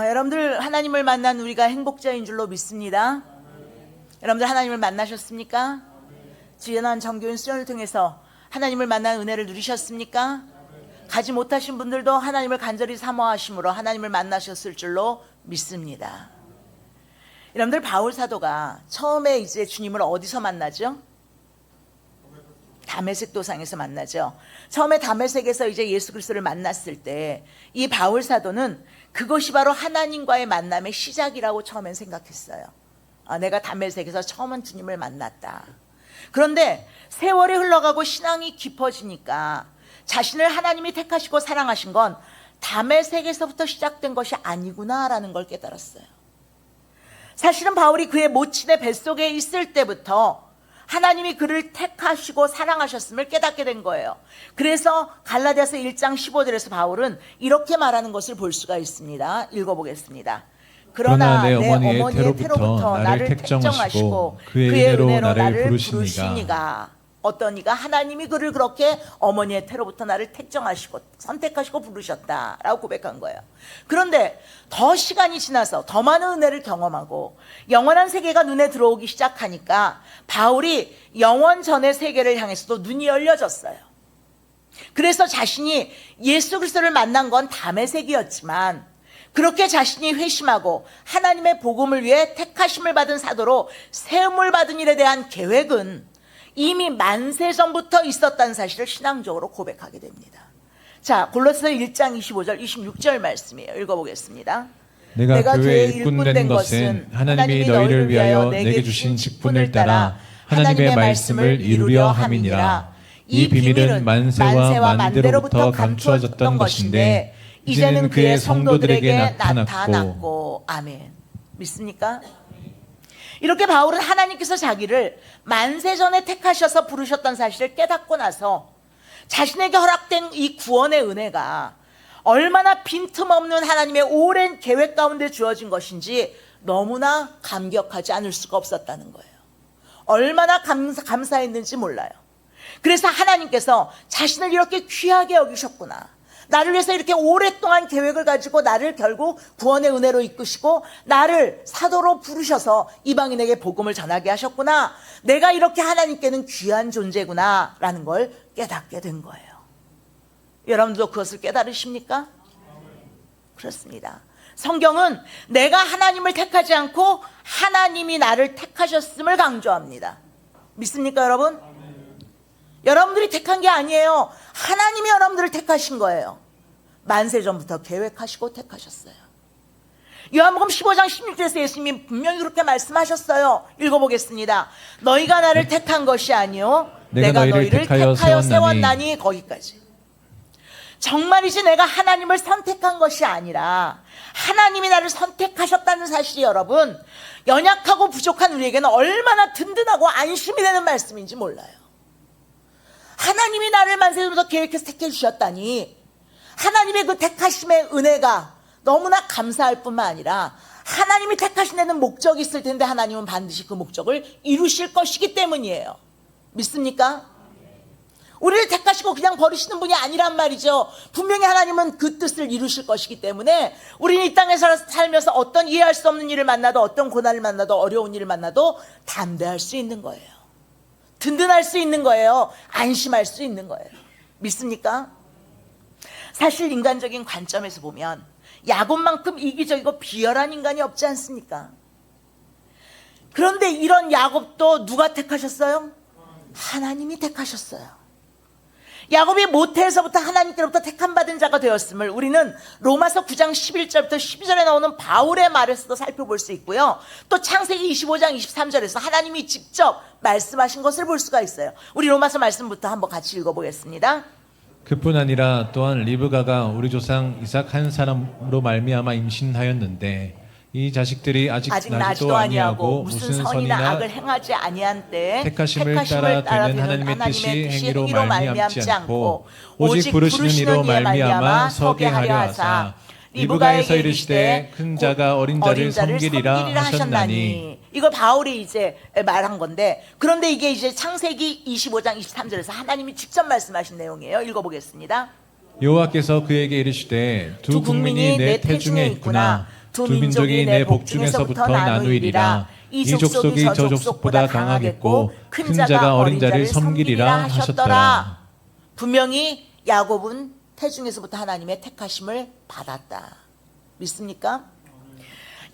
여러분들 하나님을 만난 우리가 행복자인 줄로 믿습니다. 여러분들 하나님을 만나셨습니까? 지난 정교인 수련을 통해서 하나님을 만난 은혜를 누리셨습니까? 가지 못하신 분들도 하나님을 간절히 사모하심으로 하나님을 만나셨을 줄로 믿습니다. 여러분들 바울 사도가 처음에 이제 주님을 어디서 만나죠? 다메섹 도상에서 만나죠. 처음에 다메섹에서 이제 예수 그리스도를 만났을 때 이 바울 사도는 그것이 바로 하나님과의 만남의 시작이라고 처음엔 생각했어요. 내가 다메섹에서 처음 주님을 만났다. 그런데 세월이 흘러가고 신앙이 깊어지니까 자신을 하나님이 택하시고 사랑하신 건 다메섹에서부터 시작된 것이 아니구나라는 걸 깨달았어요. 사실은 바울이 그의 모친의 뱃속에 있을 때부터 하나님이 그를 택하시고 사랑하셨음을 깨닫게 된 거예요. 그래서 갈라디아서 1장 15절에서 바울은 이렇게 말하는 것을 볼 수가 있습니다. 읽어보겠습니다. 그러나 내 어머니의 태로부터 나를 택정하시고 그의 은혜로 나를 부르시니가. 어떤 이가 하나님이 그를 그렇게 어머니의 태로부터 나를 택정하시고 선택하시고 부르셨다라고 고백한 거예요. 그런데 더 시간이 지나서 더 많은 은혜를 경험하고 영원한 세계가 눈에 들어오기 시작하니까 바울이 영원 전의 세계를 향해서도 눈이 열려졌어요. 그래서 자신이 예수 그리스도를 만난 건 다메섹이었지만 그렇게 자신이 회심하고 하나님의 복음을 위해 택하심을 받은 사도로 세움을 받은 일에 대한 계획은 이미 만세 전부터 있었다는 사실을 신앙적으로 고백하게 됩니다. 자, 골로새서 1장 25절 26절 말씀이에요. 읽어보겠습니다. 내가 교회에 일꾼 된 것은 하나님이 너희를 위하여 내게 주신 직분을 따라 하나님의 말씀을 이루려 함이니라. 이 비밀은 만세와 만대로부터 감추어졌던 것인데 이제는 그의 성도들에게 나타났고. 아멘. 믿습니까? 이렇게 바울은 하나님께서 자기를 만세 전에 택하셔서 부르셨던 사실을 깨닫고 나서 자신에게 허락된 이 구원의 은혜가 얼마나 빈틈없는 하나님의 오랜 계획 가운데 주어진 것인지 너무나 감격하지 않을 수가 없었다는 거예요. 얼마나 감사했는지 몰라요. 그래서 하나님께서 자신을 이렇게 귀하게 여기셨구나. 나를 위해서 이렇게 오랫동안 계획을 가지고 나를 결국 구원의 은혜로 이끄시고 나를 사도로 부르셔서 이방인에게 복음을 전하게 하셨구나. 내가 이렇게 하나님께는 귀한 존재구나 라는 걸 깨닫게 된 거예요. 여러분도 그것을 깨달으십니까? 그렇습니다. 성경은 내가 하나님을 택하지 않고 하나님이 나를 택하셨음을 강조합니다. 믿습니까, 여러분? 여러분들이 택한 게 아니에요. 하나님이 여러분들을 택하신 거예요. 만세 전부터 계획하시고 택하셨어요. 요한복음 15장 16절에서 예수님이 분명히 그렇게 말씀하셨어요. 읽어보겠습니다. 너희가 나를 택한 것이 아니요 내가 너희를 택하여 세웠나니. 거기까지. 정말이지 내가 하나님을 선택한 것이 아니라 하나님이 나를 선택하셨다는 사실이 여러분 연약하고 부족한 우리에게는 얼마나 든든하고 안심이 되는 말씀인지 몰라요. 하나님이 나를 만세부터 계획해서 택해 주셨다니 하나님의 그 택하심의 은혜가 너무나 감사할 뿐만 아니라 하나님이 택하신 데는 목적이 있을 텐데 하나님은 반드시 그 목적을 이루실 것이기 때문이에요. 믿습니까? 우리를 택하시고 그냥 버리시는 분이 아니란 말이죠. 분명히 하나님은 그 뜻을 이루실 것이기 때문에 우리는 이 땅에서 살면서 어떤 이해할 수 없는 일을 만나도 어떤 고난을 만나도 어려운 일을 만나도 담대할 수 있는 거예요. 든든할 수 있는 거예요. 안심할 수 있는 거예요. 믿습니까? 사실 인간적인 관점에서 보면 야곱만큼 이기적이고 비열한 인간이 없지 않습니까? 그런데 이런 야곱도 누가 택하셨어요? 하나님이 택하셨어요. 야곱이 모태에서부터 하나님께로부터 택함받은 자가 되었음을 우리는 로마서 9장 11절부터 12절에 나오는 바울의 말에서도 살펴볼 수 있고요. 또 창세기 25장 23절에서 하나님이 직접 말씀하신 것을 볼 수가 있어요. 우리 로마서 말씀부터 한번 같이 읽어보겠습니다. 그뿐 아니라 또한 리브가가 우리 조상 이삭 한 사람으로 말미암아 임신하였는데 이 자식들이 아직 나지도 아니하고 무슨 선이나 악을 행하지 아니한 때에 택하심을 따라 되는 하나님의 뜻이 행위로 말미암지 않고 오직 부르시는 이로 말미암아 서게 하려 하사 리브가에서 이르시되 큰 자가 어린 자를 섬기리라 하셨나니. 이거 바울이 이제 말한 건데 그런데 이게 이제 창세기 25장 23절에서 하나님이 직접 말씀하신 내용이에요. 읽어보겠습니다. 여호와께서 그에게 이르시되 두 국민이 내 태중에 있구나. 두 민족이 내 복중에서부터 나누이리라. 이 족속이 저 족속보다 강하겠고 큰 자가 어린 자를 섬기리라 하셨더라. 분명히 야곱은 태중에서부터 하나님의 택하심을 받았다. 믿습니까?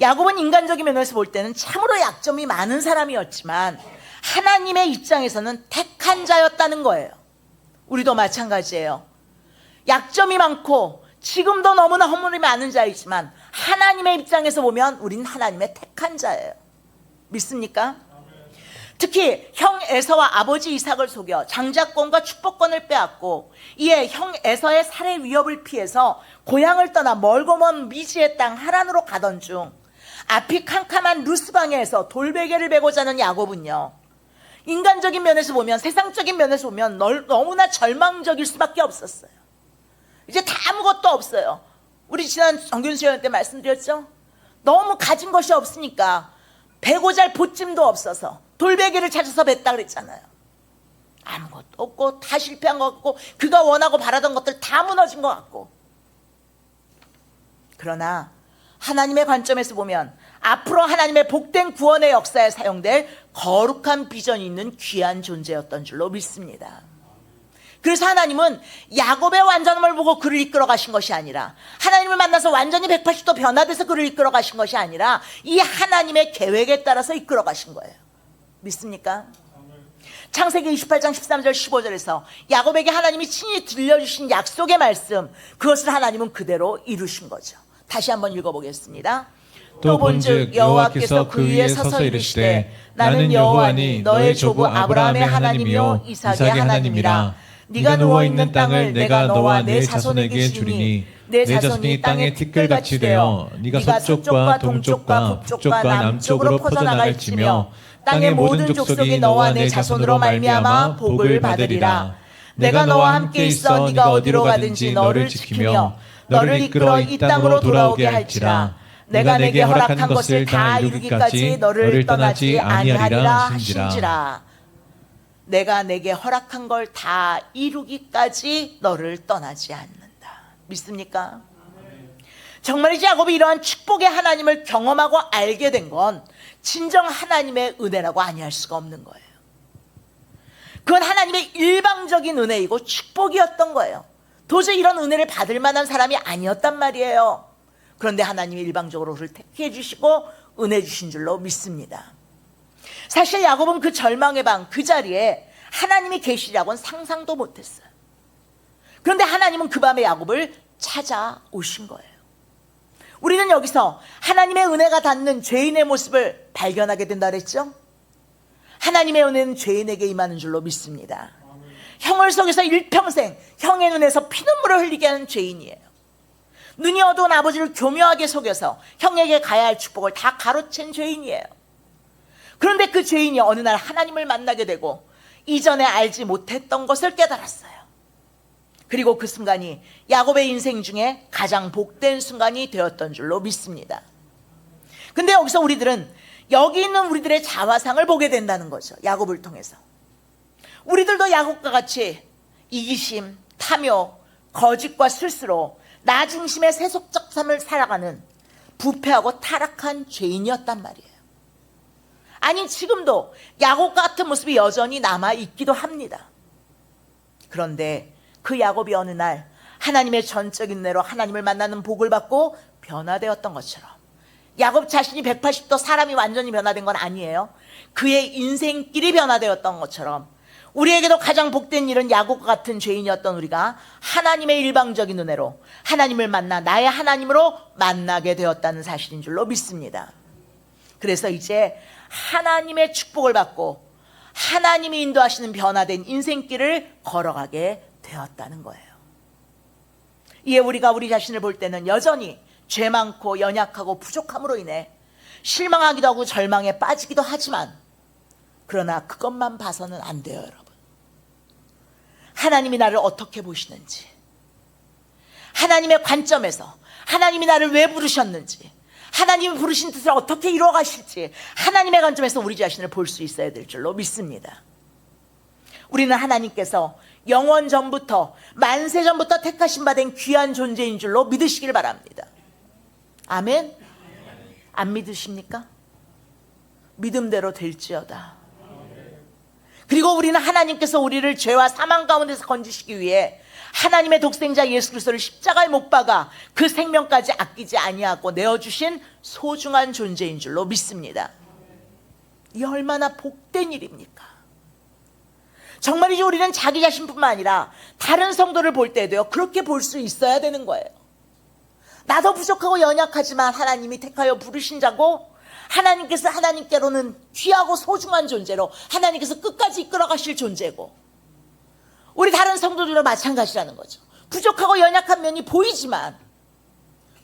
야곱은 인간적인 면에서 볼 때는 참으로 약점이 많은 사람이었지만 하나님의 입장에서는 택한 자였다는 거예요. 우리도 마찬가지예요. 약점이 많고 지금도 너무나 허물이 많은 자이지만 하나님의 입장에서 보면 우린 하나님의 택한 자예요. 믿습니까? 특히 형 에서와 아버지 이삭을 속여 장자권과 축복권을 빼앗고 이에 형 에서의 살해 위협을 피해서 고향을 떠나 멀고 먼 미지의 땅 하란으로 가던 중 앞이 캄캄한 루스방에서 돌베개를 베고 자는 야곱은요, 인간적인 면에서 보면, 세상적인 면에서 보면 너무나 절망적일 수밖에 없었어요. 이제 다 아무것도 없어요. 우리 지난 정균수련 때 말씀드렸죠? 너무 가진 것이 없으니까 베고 잘 보찜도 없어서 돌베개를 찾아서 뱉다 그랬잖아요. 아무것도 없고 다 실패한 것 같고 그가 원하고 바라던 것들 다 무너진 것 같고. 그러나 하나님의 관점에서 보면 앞으로 하나님의 복된 구원의 역사에 사용될 거룩한 비전이 있는 귀한 존재였던 줄로 믿습니다. 그래서 하나님은 야곱의 완전함을 보고 그를 이끌어 가신 것이 아니라, 하나님을 만나서 완전히 180도 변화돼서 그를 이끌어 가신 것이 아니라 이 하나님의 계획에 따라서 이끌어 가신 거예요. 믿습니까? 창세기 28장 13절 15절에서 야곱에게 하나님이 친히 들려주신 약속의 말씀, 그것을 하나님은 그대로 이루신 거죠. 다시 한번 읽어보겠습니다. 또 본즉 여호와께서 그 위에 서서 이르시되 나는 여호와니 너의 조부 아브라함의 하나님이요 이삭의 하나님이라. 네가 누워 있는 땅을 내가 너와 내 자손에게 주리니 내 자손이 땅의 티끌같이 되어 네가 서쪽과 동쪽과 북쪽과 남쪽으로 퍼져나갈지며 땅의 모든 족속이 너와 내 자손으로 말미암아 복을 받으리라. 내가 너와 함께 있어 네가 어디로 가든지 너를 지키며 너를 이끌어 이 땅으로 돌아오게 할지라. 내가 내게 허락한 것을 다 이루기까지 너를 떠나지 아니하리라 하신지라. 내가 내게 허락한 걸 다 이루기까지 너를 떠나지 않는다. 믿습니까? 정말이지 야곱이 이러한 축복의 하나님을 경험하고 알게 된 건 진정 하나님의 은혜라고 아니할 수가 없는 거예요. 그건 하나님의 일방적인 은혜이고 축복이었던 거예요. 도저히 이런 은혜를 받을 만한 사람이 아니었단 말이에요. 그런데 하나님이 일방적으로 그를 택해 주시고 은혜 주신 줄로 믿습니다. 사실 야곱은 그 절망의 방, 그 자리에 하나님이 계시리라고는 상상도 못했어요. 그런데 하나님은 그 밤에 야곱을 찾아오신 거예요. 우리는 여기서 하나님의 은혜가 닿는 죄인의 모습을 발견하게 된다 그랬죠? 하나님의 은혜는 죄인에게 임하는 줄로 믿습니다. 형을 속여서 일평생 형의 눈에서 피눈물을 흘리게 하는 죄인이에요. 눈이 어두운 아버지를 교묘하게 속여서 형에게 가야 할 축복을 다 가로챈 죄인이에요. 그런데 그 죄인이 어느 날 하나님을 만나게 되고 이전에 알지 못했던 것을 깨달았어요. 그리고 그 순간이 야곱의 인생 중에 가장 복된 순간이 되었던 줄로 믿습니다. 근데 여기서 우리들은 여기 있는 우리들의 자화상을 보게 된다는 거죠. 야곱을 통해서. 우리들도 야곱과 같이 이기심, 탐욕, 거짓과 술수로 나 중심의 세속적 삶을 살아가는 부패하고 타락한 죄인이었단 말이에요. 아니, 지금도 야곱 같은 모습이 여전히 남아있기도 합니다. 그런데 그 야곱이 어느 날 하나님의 전적인 은혜로 하나님을 만나는 복을 받고 변화되었던 것처럼, 야곱 자신이 180도 사람이 완전히 변화된 건 아니에요. 그의 인생길이 변화되었던 것처럼 우리에게도 가장 복된 일은 야곱과 같은 죄인이었던 우리가 하나님의 일방적인 은혜로 하나님을 만나 나의 하나님으로 만나게 되었다는 사실인 줄로 믿습니다. 그래서 이제 하나님의 축복을 받고 하나님이 인도하시는 변화된 인생길을 걸어가게 되었다는 거예요. 이에 우리가 우리 자신을 볼 때는 여전히 죄 많고 연약하고 부족함으로 인해 실망하기도 하고 절망에 빠지기도 하지만, 그러나 그것만 봐서는 안 돼요, 여러분. 하나님이 나를 어떻게 보시는지, 하나님의 관점에서 하나님이 나를 왜 부르셨는지, 하나님이 부르신 뜻을 어떻게 이루어 가실지 하나님의 관점에서 우리 자신을 볼 수 있어야 될 줄로 믿습니다. 우리는 하나님께서 영원 전부터, 만세 전부터 택하신 바 된 귀한 존재인 줄로 믿으시길 바랍니다. 아멘. 안 믿으십니까? 믿음대로 될지어다. 그리고 우리는 하나님께서 우리를 죄와 사망 가운데서 건지시기 위해 하나님의 독생자 예수 그리스도를 십자가에 못 박아 그 생명까지 아끼지 아니하고 내어주신 소중한 존재인 줄로 믿습니다. 이 얼마나 복된 일입니까? 정말이죠. 우리는 자기 자신뿐만 아니라 다른 성도를 볼 때도요, 그렇게 볼 수 있어야 되는 거예요. 나도 부족하고 연약하지만 하나님이 택하여 부르신 자고, 하나님께서 하나님께로는 귀하고 소중한 존재로 하나님께서 끝까지 이끌어 가실 존재고, 우리 다른 성도들도 마찬가지라는 거죠. 부족하고 연약한 면이 보이지만,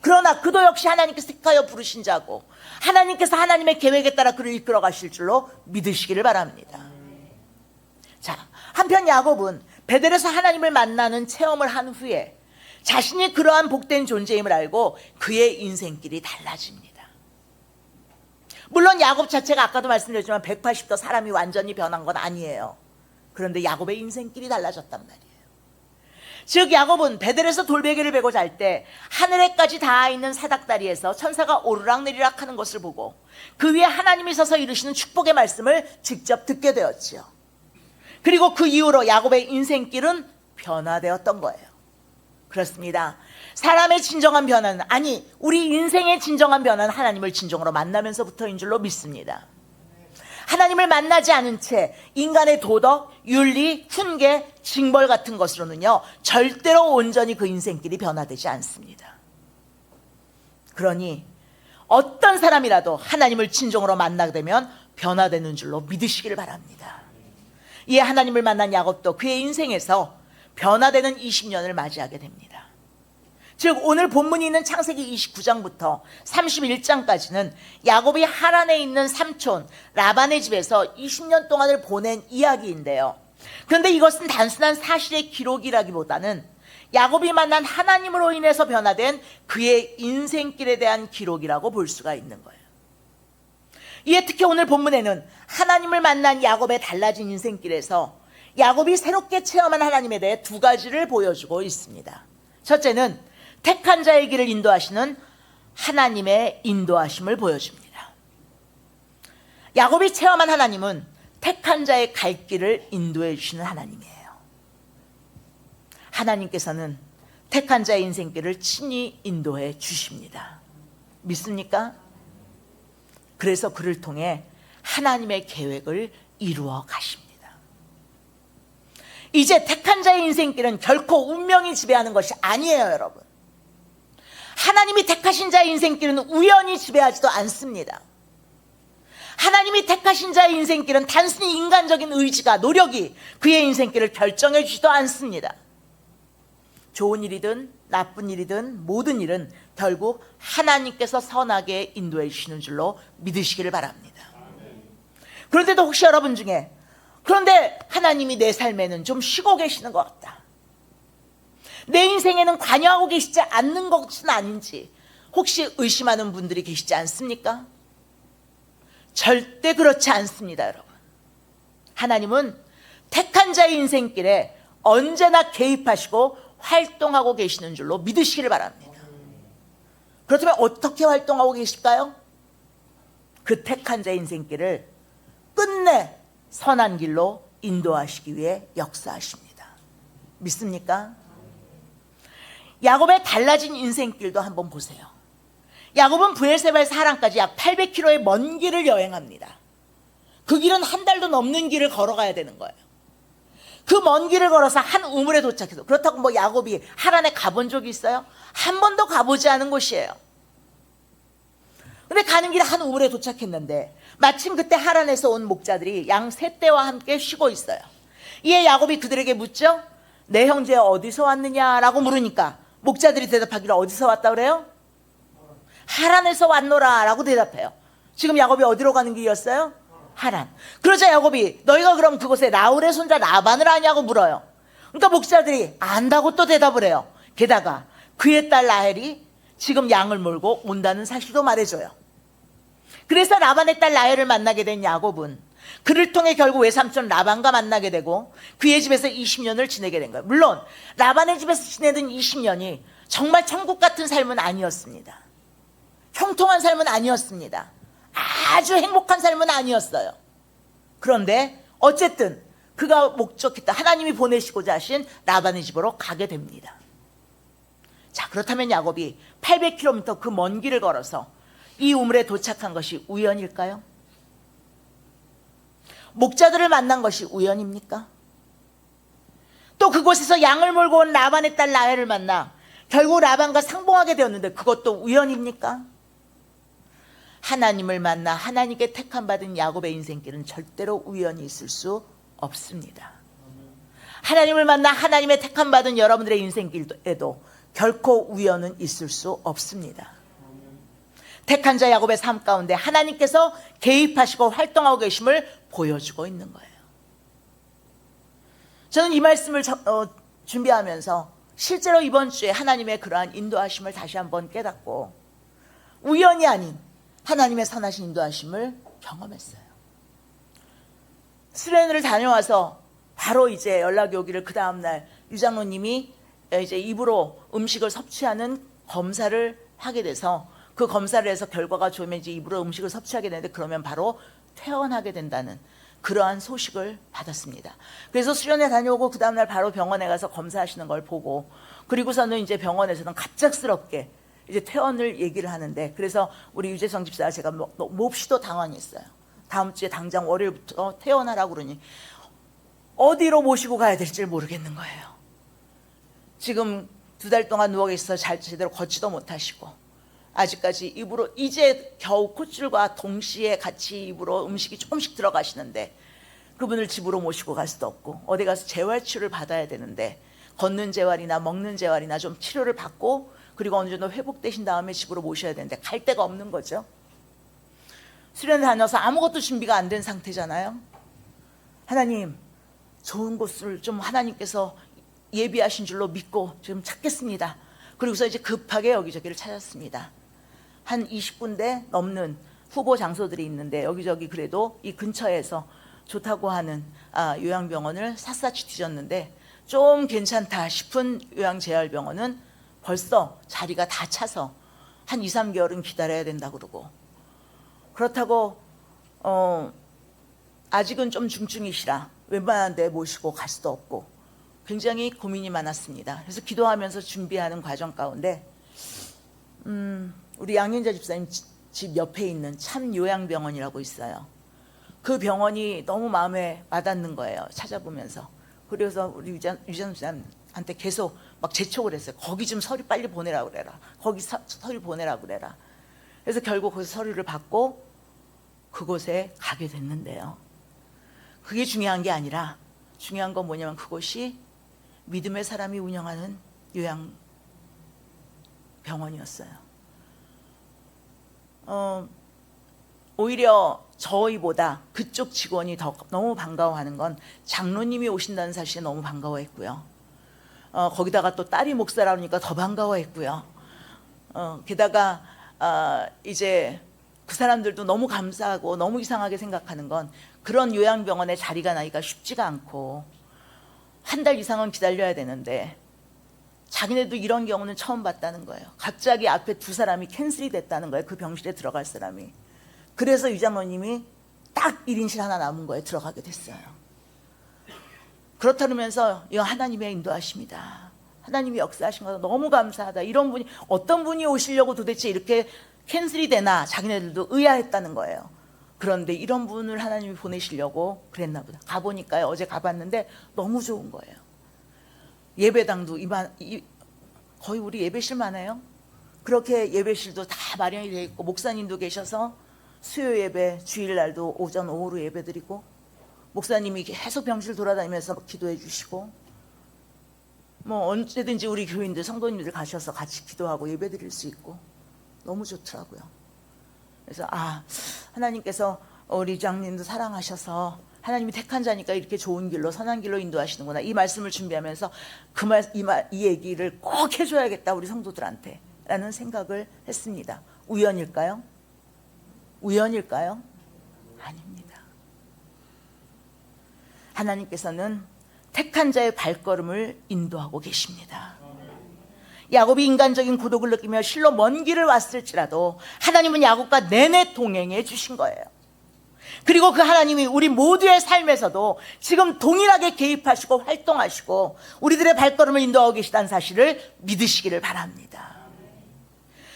그러나 그도 역시 하나님께서 택하여 부르신 자고, 하나님께서 하나님의 계획에 따라 그를 이끌어 가실 줄로 믿으시기를 바랍니다. 자, 한편 야곱은 베델에서 하나님을 만나는 체험을 한 후에 자신이 그러한 복된 존재임을 알고 그의 인생길이 달라집니다. 물론 야곱 자체가 아까도 말씀드렸지만 180도 사람이 완전히 변한 건 아니에요. 그런데 야곱의 인생길이 달라졌단 말이에요. 즉 야곱은 베델에서 돌베개를 베고 잘 때 하늘에까지 닿아 있는 사닥다리에서 천사가 오르락내리락 하는 것을 보고 그 위에 하나님이 서서 이루시는 축복의 말씀을 직접 듣게 되었지요. 그리고 그 이후로 야곱의 인생길은 변화되었던 거예요. 그렇습니다. 사람의 진정한 변화는, 아니 우리 인생의 진정한 변화는 하나님을 진정으로 만나면서부터인 줄로 믿습니다. 하나님을 만나지 않은 채 인간의 도덕, 윤리, 훈계, 징벌 같은 것으로는요 절대로 온전히 그 인생길이 변화되지 않습니다. 그러니 어떤 사람이라도 하나님을 진정으로 만나게 되면 변화되는 줄로 믿으시기를 바랍니다. 이에 하나님을 만난 야곱도 그의 인생에서 변화되는 20년을 맞이하게 됩니다. 즉 오늘 본문이 있는 창세기 29장부터 31장까지는 야곱이 하란에 있는 삼촌 라반의 집에서 20년 동안을 보낸 이야기인데요. 그런데 이것은 단순한 사실의 기록이라기보다는 야곱이 만난 하나님으로 인해서 변화된 그의 인생길에 대한 기록이라고 볼 수가 있는 거예요. 이에 특히 오늘 본문에는 하나님을 만난 야곱의 달라진 인생길에서 야곱이 새롭게 체험한 하나님에 대해 두 가지를 보여주고 있습니다. 첫째는 택한 자의 길을 인도하시는 하나님의 인도하심을 보여줍니다. 야곱이 체험한 하나님은 택한 자의 갈 길을 인도해 주시는 하나님이에요. 하나님께서는 택한 자의 인생길을 친히 인도해 주십니다. 믿습니까? 그래서 그를 통해 하나님의 계획을 이루어 가십니다. 이제 택한 자의 인생길은 결코 운명이 지배하는 것이 아니에요, 여러분. 하나님이 택하신 자의 인생길은 우연히 지배하지도 않습니다. 하나님이 택하신 자의 인생길은 단순히 인간적인 의지가, 노력이 그의 인생길을 결정해 주지도 않습니다. 좋은 일이든 나쁜 일이든 모든 일은 결국 하나님께서 선하게 인도해 주시는 줄로 믿으시기를 바랍니다. 그런데도 혹시 여러분 중에 그런데 하나님이 내 삶에는 좀 쉬고 계시는 것 같다, 내 인생에는 관여하고 계시지 않는 것은 아닌지 혹시 의심하는 분들이 계시지 않습니까? 절대 그렇지 않습니다, 여러분. 하나님은 택한 자의 인생길에 언제나 개입하시고 활동하고 계시는 줄로 믿으시기를 바랍니다. 그렇다면 어떻게 활동하고 계실까요? 그 택한 자의 인생길을 끝내 선한 길로 인도하시기 위해 역사하십니다. 믿습니까? 야곱의 달라진 인생길도 한번 보세요. 야곱은 브엘세바에서 하란까지 약 800km의 먼 길을 여행합니다. 그 길은 한 달도 넘는 길을 걸어가야 되는 거예요. 그 먼 길을 걸어서 한 우물에 도착해서, 그렇다고 뭐 야곱이 하란에 가본 적이 있어요? 한 번도 가보지 않은 곳이에요. 근데 가는 길에 한 우물에 도착했는데 마침 그때 하란에서 온 목자들이 양 세 떼와 함께 쉬고 있어요. 이에 야곱이 그들에게 묻죠. 내 형제 어디서 왔느냐라고 물으니까 목자들이 대답하기를 어디서 왔다 그래요? 하란에서 왔노라 라고 대답해요. 지금 야곱이 어디로 가는 길이었어요? 하란. 그러자 야곱이 너희가 그럼 그곳에 라울의 손자 라반을 아냐고 물어요. 그러니까 목자들이 안다고 또 대답을 해요. 게다가 그의 딸 라헬이 지금 양을 몰고 온다는 사실도 말해줘요. 그래서 라반의 딸 라헬을 만나게 된 야곱은 그를 통해 결국 외삼촌 라반과 만나게 되고 그의 집에서 20년을 지내게 된 거예요. 물론 라반의 집에서 지내던 20년이 정말 천국 같은 삶은 아니었습니다. 형통한 삶은 아니었습니다. 아주 행복한 삶은 아니었어요. 그런데 어쨌든 그가 목적했다, 하나님이 보내시고자 하신 라반의 집으로 가게 됩니다. 자, 그렇다면 야곱이 800km 그 먼 길을 걸어서 이 우물에 도착한 것이 우연일까요? 목자들을 만난 것이 우연입니까? 또 그곳에서 양을 몰고 온 라반의 딸 라헬을 만나 결국 라반과 상봉하게 되었는데 그것도 우연입니까? 하나님을 만나 하나님께 택함받은 야곱의 인생길은 절대로 우연이 있을 수 없습니다. 하나님을 만나 하나님의 택함받은 여러분들의 인생길에도 결코 우연은 있을 수 없습니다. 택한 자 야곱의 삶 가운데 하나님께서 개입하시고 활동하고 계심을 보여주고 있는 거예요. 저는 이 말씀을 준비하면서 실제로 이번 주에 하나님의 그러한 인도하심을 다시 한번 깨닫고 우연이 아닌 하나님의 선하신 인도하심을 경험했어요. 수련회를 다녀와서 바로 이제 연락이 오기를 그 다음날 유장로님이 이제 입으로 음식을 섭취하는 검사를 하게 돼서 그 검사를 해서 결과가 좋으면 이제 입으로 음식을 섭취하게 되는데 그러면 바로 퇴원하게 된다는 그러한 소식을 받았습니다. 그래서 수련회 다녀오고 그 다음날 바로 병원에 가서 검사하시는 걸 보고 그리고서는 이제 병원에서는 갑작스럽게 이제 퇴원을 얘기를 하는데 그래서 우리 유재성 집사가 제가 몹시도 당황했어요. 다음 주에 당장 월요일부터 퇴원하라고 그러니 어디로 모시고 가야 될지 모르겠는 거예요. 지금 2달 동안 누워 계셔서 제대로 걷지도 못하시고 아직까지 입으로 이제 겨우 콧줄과 동시에 같이 입으로 음식이 조금씩 들어가시는데 그분을 집으로 모시고 갈 수도 없고 어디 가서 재활치료를 받아야 되는데 걷는 재활이나 먹는 재활이나 좀 치료를 받고 그리고 어느 정도 회복되신 다음에 집으로 모셔야 되는데 갈 데가 없는 거죠. 수련회 다녀서 아무것도 준비가 안 된 상태잖아요. 하나님, 좋은 곳을 좀 하나님께서 예비하신 줄로 믿고 지금 찾겠습니다. 그리고서 이제 급하게 여기저기를 찾았습니다. 한 20군데 넘는 후보 장소들이 있는데 여기저기 그래도 이 근처에서 좋다고 하는 요양병원을 샅샅이 뒤졌는데 좀 괜찮다 싶은 요양재활병원은 벌써 자리가 다 차서 한 2, 3개월은 기다려야 된다고 그러고 그렇다고 아직은 좀 중증이시라 웬만한 데 모시고 갈 수도 없고 굉장히 고민이 많았습니다. 그래서 기도하면서 준비하는 과정 가운데 우리 양윤자 집사님 집 옆에 있는 참 요양병원이라고 있어요. 그 병원이 너무 마음에 와닿는 거예요. 찾아보면서. 그래서 우리 유전 집사님한테 계속 막 재촉을 했어요. 거기 좀 서류 빨리 보내라고 그래라. 거기 서류 보내라고 그래라. 그래서 결국 거기서 서류를 받고 그곳에 가게 됐는데요. 그게 중요한 게 아니라 중요한 건 뭐냐면 그곳이 믿음의 사람이 운영하는 요양병원이었어요. 오히려 저희보다 그쪽 직원이 너무 반가워하는 건 장로님이 오신다는 사실에 너무 반가워했고요. 거기다가 또 딸이 목사라 그러니까 더 반가워했고요. 게다가 이제 그 사람들도 너무 감사하고 너무 이상하게 생각하는 건 그런 요양병원에 자리가 나기가 쉽지가 않고 한 달 이상은 기다려야 되는데 자기네도 이런 경우는 처음 봤다는 거예요. 갑자기 앞에 2사람이 캔슬이 됐다는 거예요. 그 병실에 들어갈 사람이. 그래서 유장로님이 딱 1인실 하나 남은 거에 들어가게 됐어요. 그렇다면서 이거 하나님의 인도하십니다. 하나님이 역사하신 거 너무 감사하다. 이런 분이 어떤 분이 오시려고 도대체 이렇게 캔슬이 되나 자기네들도 의아했다는 거예요. 그런데 이런 분을 하나님이 보내시려고 그랬나 보다. 가보니까요. 어제 가봤는데 너무 좋은 거예요. 예배당도 거의 우리 예배실만 해요. 그렇게 예배실도 다 마련이 되어 있고 목사님도 계셔서 수요 예배, 주일날도 오전 오후로 예배 드리고 목사님이 계속 병실 돌아다니면서 기도해 주시고 뭐 언제든지 우리 교인들 성도님들 가셔서 같이 기도하고 예배 드릴 수 있고 너무 좋더라고요. 그래서 하나님께서 우리 장님도 사랑하셔서 하나님이 택한 자니까 이렇게 좋은 길로 선한 길로 인도하시는구나. 이 말씀을 준비하면서 이 얘기를 꼭 해줘야겠다 우리 성도들한테 라는 생각을 했습니다. 우연일까요? 우연일까요? 아닙니다. 하나님께서는 택한 자의 발걸음을 인도하고 계십니다. 야곱이 인간적인 고독을 느끼며 실로 먼 길을 왔을지라도 하나님은 야곱과 내내 동행해 주신 거예요. 그리고 그 하나님이 우리 모두의 삶에서도 지금 동일하게 개입하시고 활동하시고 우리들의 발걸음을 인도하고 계시다는 사실을 믿으시기를 바랍니다.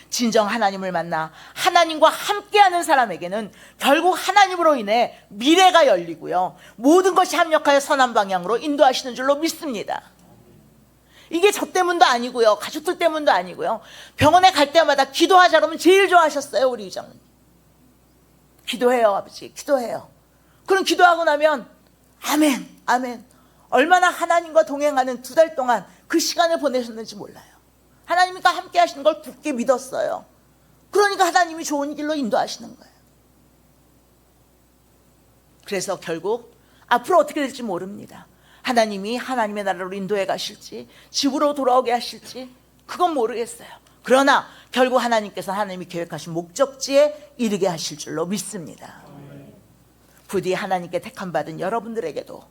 진정 하나님을 만나 하나님과 함께하는 사람에게는 결국 하나님으로 인해 미래가 열리고요, 모든 것이 합력하여 선한 방향으로 인도하시는 줄로 믿습니다. 이게 저 때문도 아니고요, 가족들 때문도 아니고요, 병원에 갈 때마다 기도하자 그러면 제일 좋아하셨어요. 우리 이장님 기도해요 아버지, 기도해요. 그럼 기도하고 나면 아멘 아멘. 얼마나 하나님과 동행하는 2달 동안 그 시간을 보내셨는지 몰라요. 하나님과 함께 하시는 걸 굳게 믿었어요. 그러니까 하나님이 좋은 길로 인도하시는 거예요. 그래서 결국 앞으로 어떻게 될지 모릅니다. 하나님이 하나님의 나라로 인도해 가실지 집으로 돌아오게 하실지 그건 모르겠어요. 그러나 결국 하나님께서 하나님이 계획하신 목적지에 이르게 하실 줄로 믿습니다. 부디 하나님께 택함받은 여러분들에게도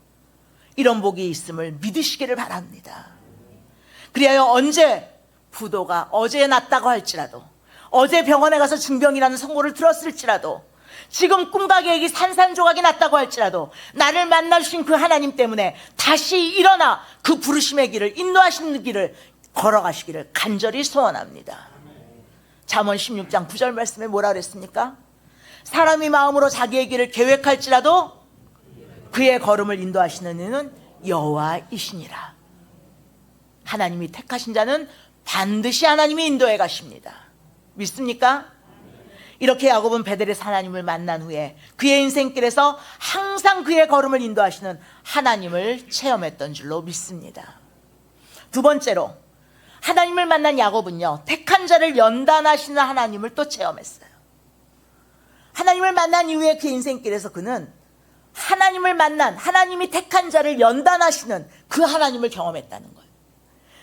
이런 복이 있음을 믿으시기를 바랍니다. 그리하여 언제 부도가 어제 났다고 할지라도, 어제 병원에 가서 증병이라는 선고를 들었을지라도, 지금 꿈과 계획이 산산조각이 났다고 할지라도 나를 만나주신 그 하나님 때문에 다시 일어나 그 부르심의 길을, 인도하시는 길을 걸어가시기를 간절히 소원합니다. 잠언 16장 9절 말씀에 뭐라 그랬습니까? 사람이 마음으로 자기의 길을 계획할지라도 그의 걸음을 인도하시는 이는 여호와이시니라. 하나님이 택하신 자는 반드시 하나님이 인도해 가십니다. 믿습니까? 이렇게 야곱은 베델에서 하나님을 만난 후에 그의 인생길에서 항상 그의 걸음을 인도하시는 하나님을 체험했던 줄로 믿습니다. 두 번째로, 하나님을 만난 야곱은요, 택한 자를 연단하시는 하나님을 또 체험했어요. 하나님을 만난 이후에 그 인생길에서 그는 하나님을 만난, 하나님이 택한 자를 연단하시는 그 하나님을 경험했다는 거예요.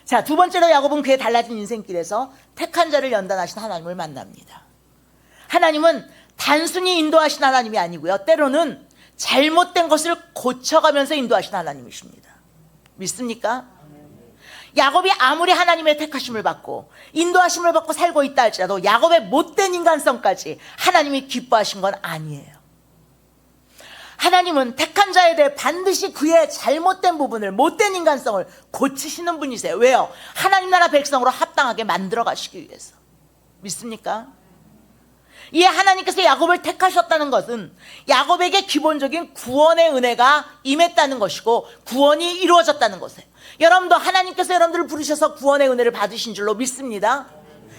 자, 두 번째로 야곱은 그의 달라진 인생길에서 택한 자를 연단하시는 하나님을 만납니다. 하나님은 단순히 인도하신 하나님이 아니고요, 때로는 잘못된 것을 고쳐가면서 인도하신 하나님이십니다. 믿습니까? 야곱이 아무리 하나님의 택하심을 받고 인도하심을 받고 살고 있다 할지라도 야곱의 못된 인간성까지 하나님이 기뻐하신 건 아니에요. 하나님은 택한 자에 대해 반드시 그의 잘못된 부분을, 못된 인간성을 고치시는 분이세요. 왜요? 하나님 나라 백성으로 합당하게 만들어 가시기 위해서. 믿습니까? 이에 하나님께서 야곱을 택하셨다는 것은 야곱에게 기본적인 구원의 은혜가 임했다는 것이고 구원이 이루어졌다는 것이에요. 여러분도 하나님께서 여러분들을 부르셔서 구원의 은혜를 받으신 줄로 믿습니다.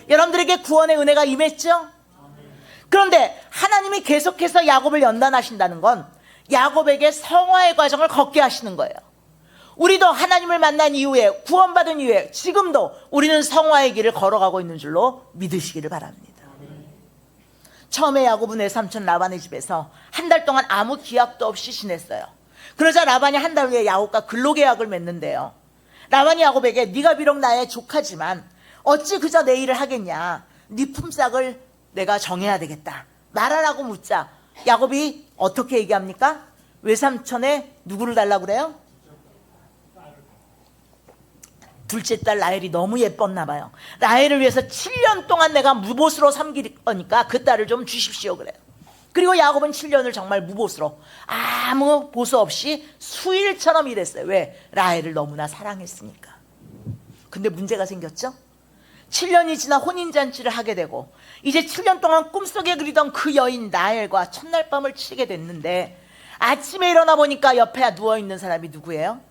여러분들에게 구원의 은혜가 임했죠? 그런데 하나님이 계속해서 야곱을 연단하신다는 건 야곱에게 성화의 과정을 걷게 하시는 거예요. 우리도 하나님을 만난 이후에, 구원받은 이후에 지금도 우리는 성화의 길을 걸어가고 있는 줄로 믿으시기를 바랍니다. 처음에 야곱은 외삼촌 라반의 집에서 한 달 동안 아무 기약도 없이 지냈어요. 그러자 라반이 한 달 후에 야곱과 근로계약을 맺는데요, 라반이 야곱에게 네가 비록 나의 조카지만 어찌 그저 내 일을 하겠냐, 네 품삯을 내가 정해야 되겠다, 말하라고 묻자 야곱이 어떻게 얘기합니까? 외삼촌에 누구를 달라고 그래요? 둘째 딸 라헬이 너무 예뻤나 봐요. 라헬을 위해서 7년 동안 내가 무보수로 섬길 거니까 그 딸을 좀 주십시오 그래요. 그리고 야곱은 7년을 정말 무보수로 아무 보수 없이 수일처럼 일했어요. 왜? 라헬을 너무나 사랑했으니까. 근데 문제가 생겼죠? 7년이 지나 혼인잔치를 하게 되고 이제 7년 동안 꿈속에 그리던 그 여인 라헬과 첫날 밤을 치게 됐는데 아침에 일어나 보니까 옆에 누워있는 사람이 누구예요?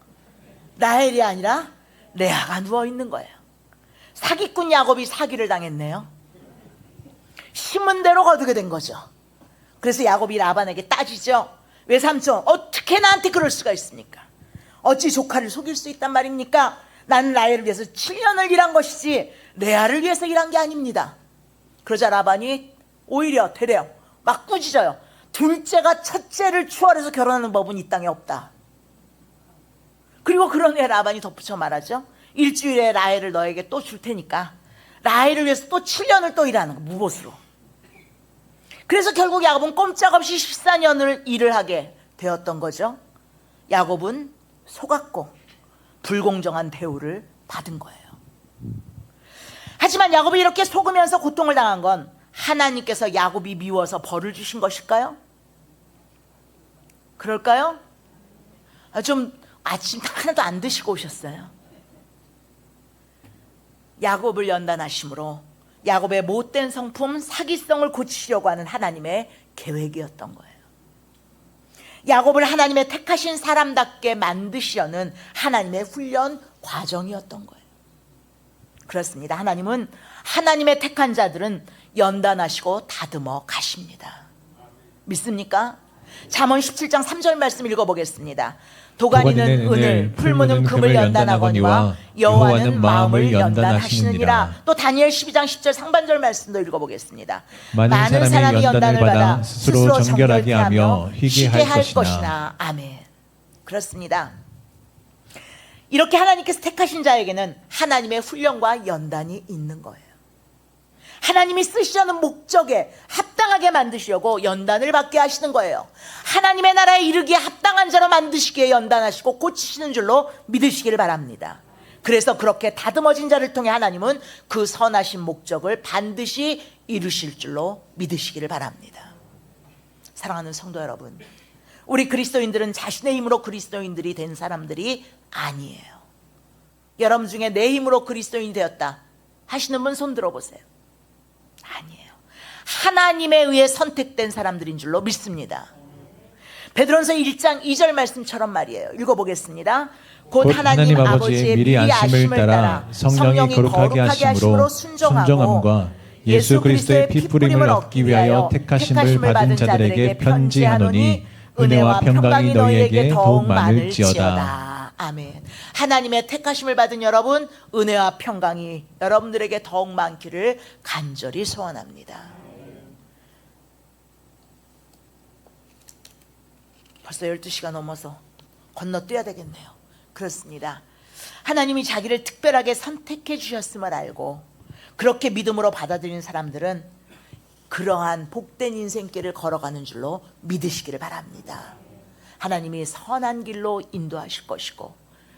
라헬이 아니라 레아가 누워있는 거예요. 사기꾼 야곱이 사기를 당했네요. 심은 대로 거두게 된 거죠. 그래서 야곱이 라반에게 따지죠. 외삼촌, 어떻게 나한테 그럴 수가 있습니까? 어찌 조카를 속일 수 있단 말입니까? 나는 라헬을 위해서 7년을 일한 것이지 레아를 위해서 일한 게 아닙니다. 그러자 라반이 오히려 되려 막 꾸짖어요. 둘째가 첫째를 추월해서 결혼하는 법은 이 땅에 없다. 그리고 그런 후에 라반이 덧붙여 말하죠. 일주일에 라헬을 너에게 또 줄 테니까 라헬을 위해서 또 7년을 또 일하는 거, 무보수로. 그래서 결국 야곱은 꼼짝없이 14년을 일을 하게 되었던 거죠. 야곱은 속았고 불공정한 대우를 받은 거예요. 하지만 야곱이 이렇게 속으면서 고통을 당한 건 하나님께서 야곱이 미워서 벌을 주신 것일까요? 그럴까요? 좀 아침 하나도 안 드시고 오셨어요. 야곱을 연단하심으로 야곱의 못된 성품 사기성을 고치시려고 하는 하나님의 계획이었던 거예요. 야곱을 하나님의 택하신 사람답게 만드시려는 하나님의 훈련 과정이었던 거예요. 그렇습니다. 하나님은 하나님의 택한 자들은 연단하시고 다듬어 가십니다. 믿습니까? 잠언 17장 3절 말씀 읽어보겠습니다. 도가니는 은을, 풀무는 금을 연단하거니와 여호와는 마음을 연단하시느니라. 또 다니엘 12장 10절 상반절 말씀도 읽어보겠습니다. 많은 사람이 연단을 받아 스스로 정결하게 하며 희게 할 것이나. 아멘. 그렇습니다. 이렇게 하나님께서 택하신 자에게는 하나님의 훈련과 연단이 있는 거예요. 하나님이 쓰시려는 목적에 합당하게 만드시려고 연단을 받게 하시는 거예요. 하나님의 나라에 이르기에 합당한 자로 만드시기에 연단하시고 고치시는 줄로 믿으시기를 바랍니다. 그래서 그렇게 다듬어진 자를 통해 하나님은 그 선하신 목적을 반드시 이루실 줄로 믿으시기를 바랍니다. 사랑하는 성도 여러분, 우리 그리스도인들은 자신의 힘으로 그리스도인들이 된 사람들이 아니에요. 여러분 중에 내 힘으로 그리스도인이 되었다 하시는 분 손 들어보세요. 아니에요. 하나님에 의해 선택된 사람들인 줄로 믿습니다. 베드로전서 1장 2절 말씀처럼 말이에요. 읽어보겠습니다. 곧 하나님 아버지의 미리 아심을 따라 성령이 거룩하게 하심으로 순종함과 예수 그리스도의 피뿌림을 얻기 위하여 택하심을 받은 자들에게 편지하노니 은혜와 평강이 너희에게 더욱 많을지어다. 아멘. 하나님의 택하심을 받은 여러분, 은혜와 평강이 여러분들에게 더욱 많기를 간절히 소원합니다. 벌써 12시가 넘어서 건너뛰어야 되겠네요. 그렇습니다. 하나님이 자기를 특별하게 선택해 주셨음을 알고 그렇게 믿음으로 받아들이는 사람들은 그러한 복된 인생길을 걸어가는 줄로 믿으시기를 바랍니다. 하나님이 선한 길로 인도하실 것이고,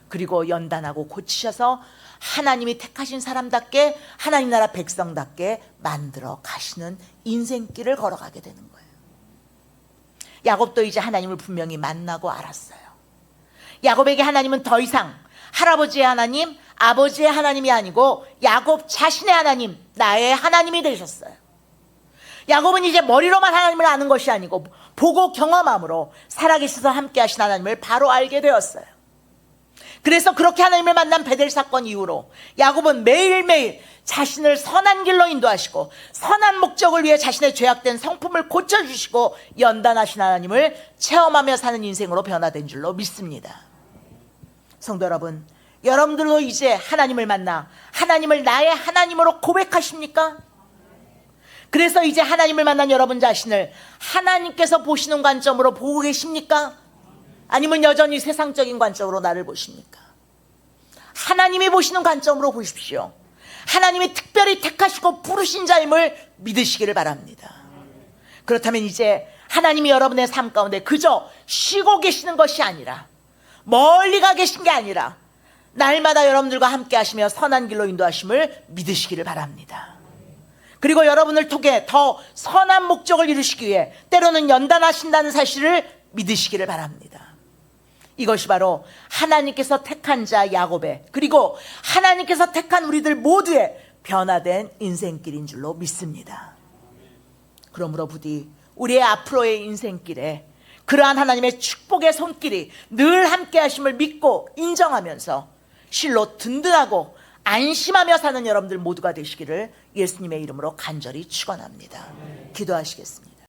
그리고 연단하고 고치셔서 하나님이 택하신 사람답게 하나님 나라 백성답게 만들어 가시는 인생길을 걸어가게 되는 거예요. 야곱도 이제 하나님을 분명히 만나고 알았어요. 야곱에게 하나님은 더 이상 할아버지의 하나님, 아버지의 하나님이 아니고 야곱 자신의 하나님, 나의 하나님이 되셨어요. 야곱은 이제 머리로만 하나님을 아는 것이 아니고 보고 경험함으로 살아계셔서 함께 하신 하나님을 바로 알게 되었어요. 그래서 그렇게 하나님을 만난 베델 사건 이후로 야곱은 매일매일 자신을 선한 길로 인도하시고 선한 목적을 위해 자신의 죄악된 성품을 고쳐주시고 연단하신 하나님을 체험하며 사는 인생으로 변화된 줄로 믿습니다. 성도 여러분, 여러분들도 이제 하나님을 만나 하나님을 나의 하나님으로 고백하십니까? 그래서 이제 하나님을 만난 여러분 자신을 하나님께서 보시는 관점으로 보고 계십니까? 아니면 여전히 세상적인 관점으로 나를 보십니까? 하나님이 보시는 관점으로 보십시오. 하나님이 특별히 택하시고 부르신 자임을 믿으시기를 바랍니다. 그렇다면 이제 하나님이 여러분의 삶 가운데 그저 쉬고 계시는 것이 아니라, 멀리 가 계신 게 아니라 날마다 여러분들과 함께 하시며 선한 길로 인도하심을 믿으시기를 바랍니다. 그리고 여러분을 통해 더 선한 목적을 이루시기 위해 때로는 연단하신다는 사실을 믿으시기를 바랍니다. 이것이 바로 하나님께서 택한 자 야곱의, 그리고 하나님께서 택한 우리들 모두의 변화된 인생길인 줄로 믿습니다. 그러므로 부디 우리의 앞으로의 인생길에 그러한 하나님의 축복의 손길이 늘 함께 하심을 믿고 인정하면서 실로 든든하고 안심하며 사는 여러분들 모두가 되시기를 예수님의 이름으로 간절히 축원합니다. 기도하시겠습니다.